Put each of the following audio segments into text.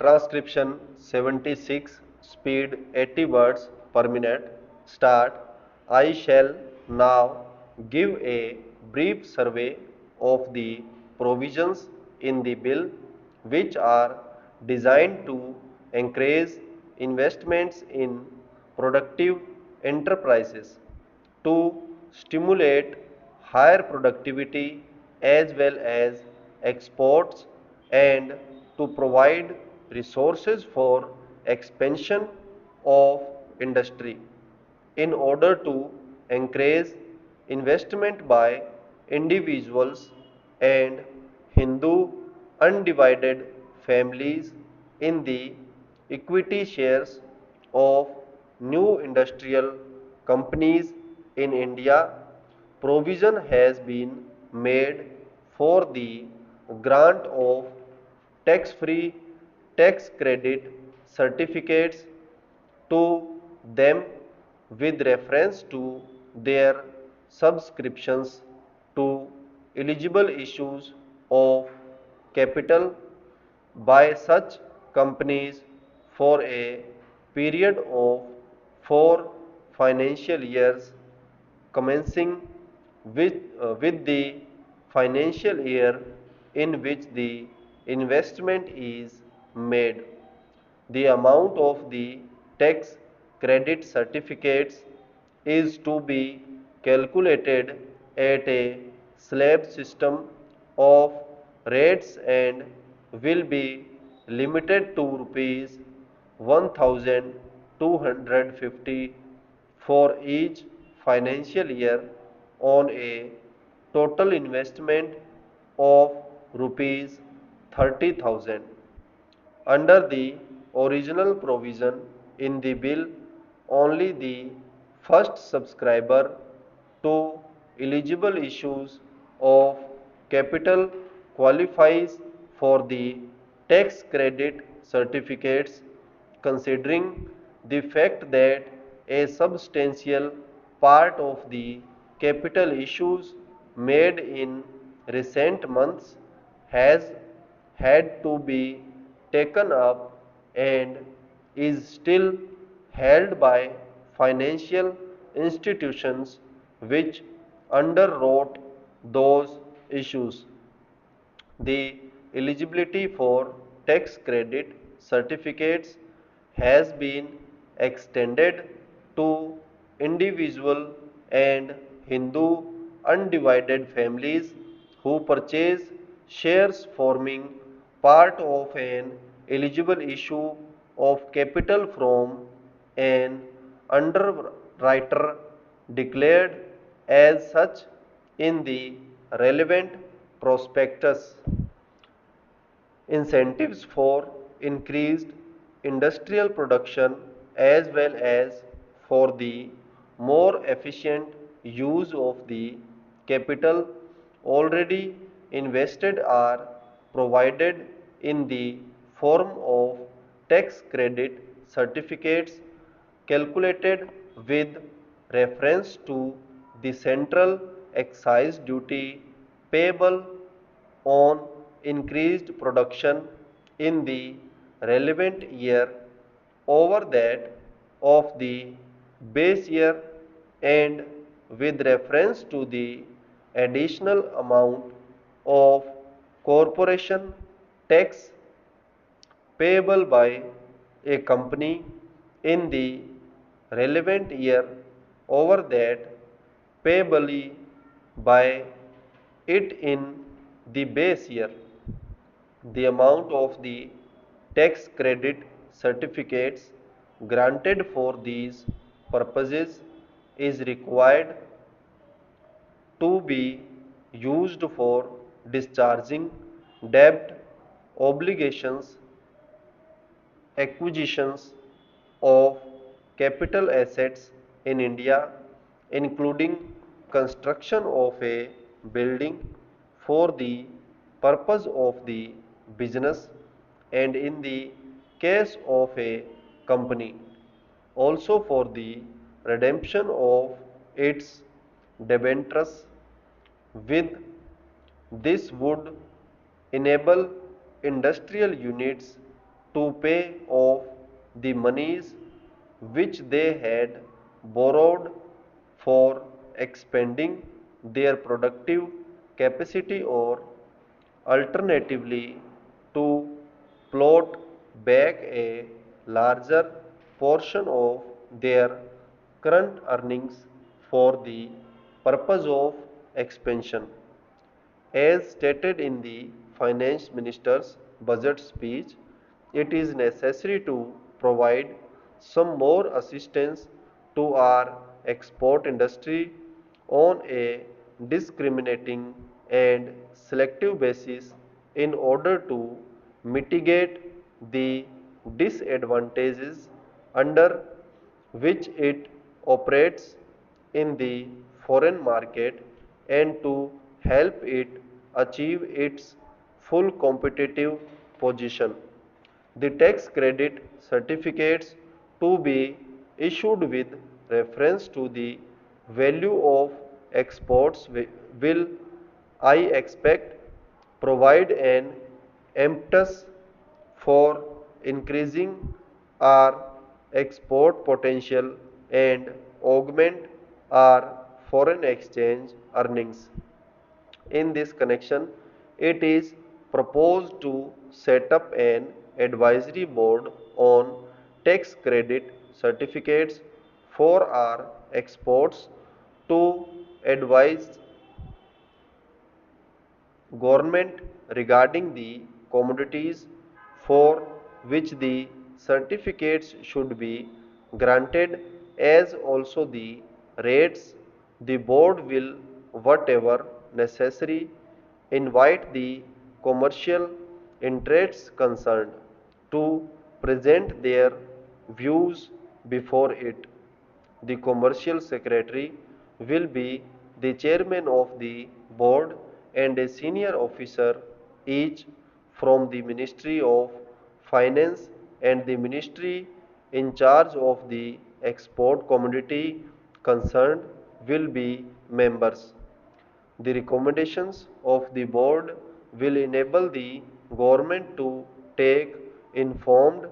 Transcription 76, speed 80 words per minute. Start. I shall now give a brief survey of the provisions in the bill which are designed to encourage investments in productive enterprises, to stimulate higher productivity as well as exports, and to provide resources for expansion of industry in order to encourage investment by individuals and Hindu undivided families in the equity shares of new industrial companies in India. Provision has been made for the grant of tax-free tax credit certificates to them with reference to their subscriptions to eligible issues of capital by such companies for a period of 4 financial years commencing with the financial year in which the investment is made. The amount of the tax credit certificates is to be calculated at a slab system of rates and will be limited to rupees 1250 for each financial year on a total investment of rupees 30,000. Under the original provision in the bill, only the first subscriber to eligible issues of capital qualifies for the tax credit certificates, considering the fact that a substantial part of the capital issues made in recent months has had to be taken up and is still held by financial institutions which underwrote those issues. The eligibility for tax credit certificates has been extended to individual and Hindu undivided families who purchase shares forming part of an eligible issue of capital from an underwriter declared as such in the relevant prospectus. Incentives for increased industrial production as well as for the more efficient use of the capital already invested are provided in the form of tax credit certificates calculated with reference to the central excise duty payable on increased production in the relevant year over that of the base year and with reference to the additional amount of corporation tax payable by a company in the relevant year over that payable by it in the base year. The amount of the tax credit certificates granted for these purposes is required to be used for discharging debt, obligations, acquisitions of capital assets in India, including construction of a building for the purpose of the business, and in the case of a company, also for the redemption of its debentures. With this would enable industrial units to pay off the monies which they had borrowed for expanding their productive capacity, or alternatively to plot back a larger portion of their current earnings for the purpose of expansion. As stated in the Finance Minister's budget speech, it is necessary to provide some more assistance to our export industry on a discriminating and selective basis in order to mitigate the disadvantages under which it operates in the foreign market, and to help it achieve its full competitive position. The tax credit certificates to be issued with reference to the value of exports will, I expect, provide an impetus for increasing our export potential and augment our foreign exchange earnings. In this connection, it is proposed to set up an advisory board on tax credit certificates for our exports to advise government regarding the commodities for which the certificates should be granted, as also the rates. The board will, whatever necessary, invite the commercial interests concerned to present their views before it. The commercial secretary will be the chairman of the board and a senior officer, each from the Ministry of Finance and the ministry in charge of the export commodity concerned, will be members. The recommendations of the board will enable the government to take informed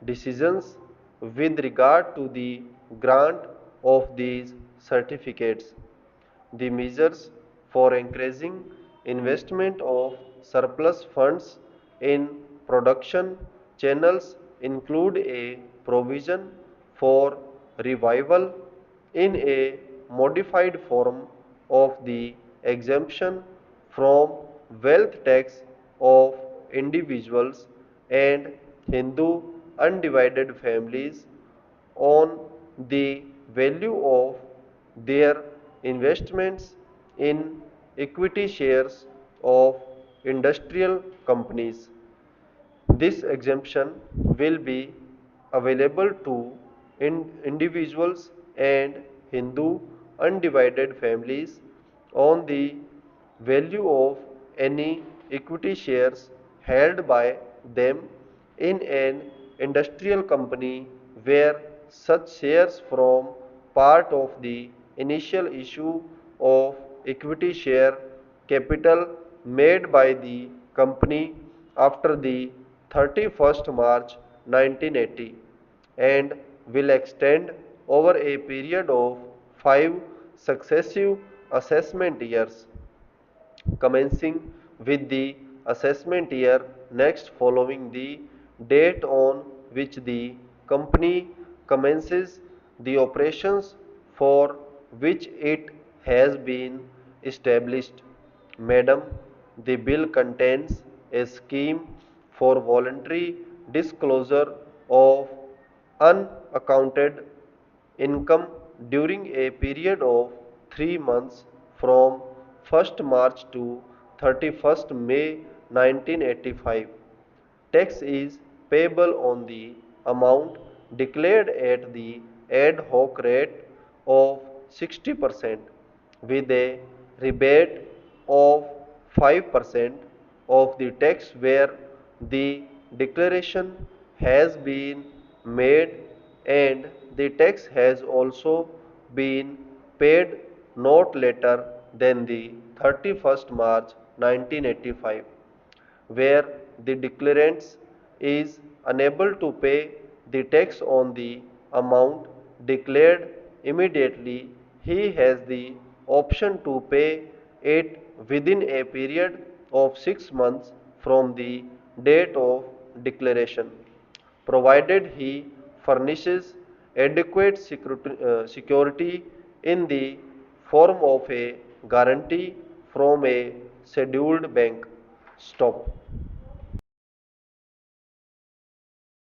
decisions with regard to the grant of these certificates. The measures for encouraging investment of surplus funds in production channels include a provision for revival in a modified form of the exemption from wealth tax of individuals and Hindu undivided families on the value of their investments in equity shares of industrial companies. This exemption will be available to individuals and Hindu undivided families on the value of any equity shares held by them in an industrial company where such shares form part of the initial issue of equity share capital made by the company after the 31st March 1980, and will extend over a period of 5 successive assessment years, commencing with the assessment year next following the date on which the company commences the operations for which it has been established. Madam, the bill contains a scheme for voluntary disclosure of unaccounted income during a period of 3 months from 1st March to 31st May 1985. Tax is payable on the amount declared at the ad hoc rate of 60% with a rebate of 5% of the tax where the declaration has been made and the tax has also been paid not later than the 31st March 1985, where the declarants is unable to pay the tax on the amount declared immediately, he has the option to pay it within a period of 6 months from the date of declaration, provided he furnishes adequate security in the form of a guarantee from a scheduled bank. Stop.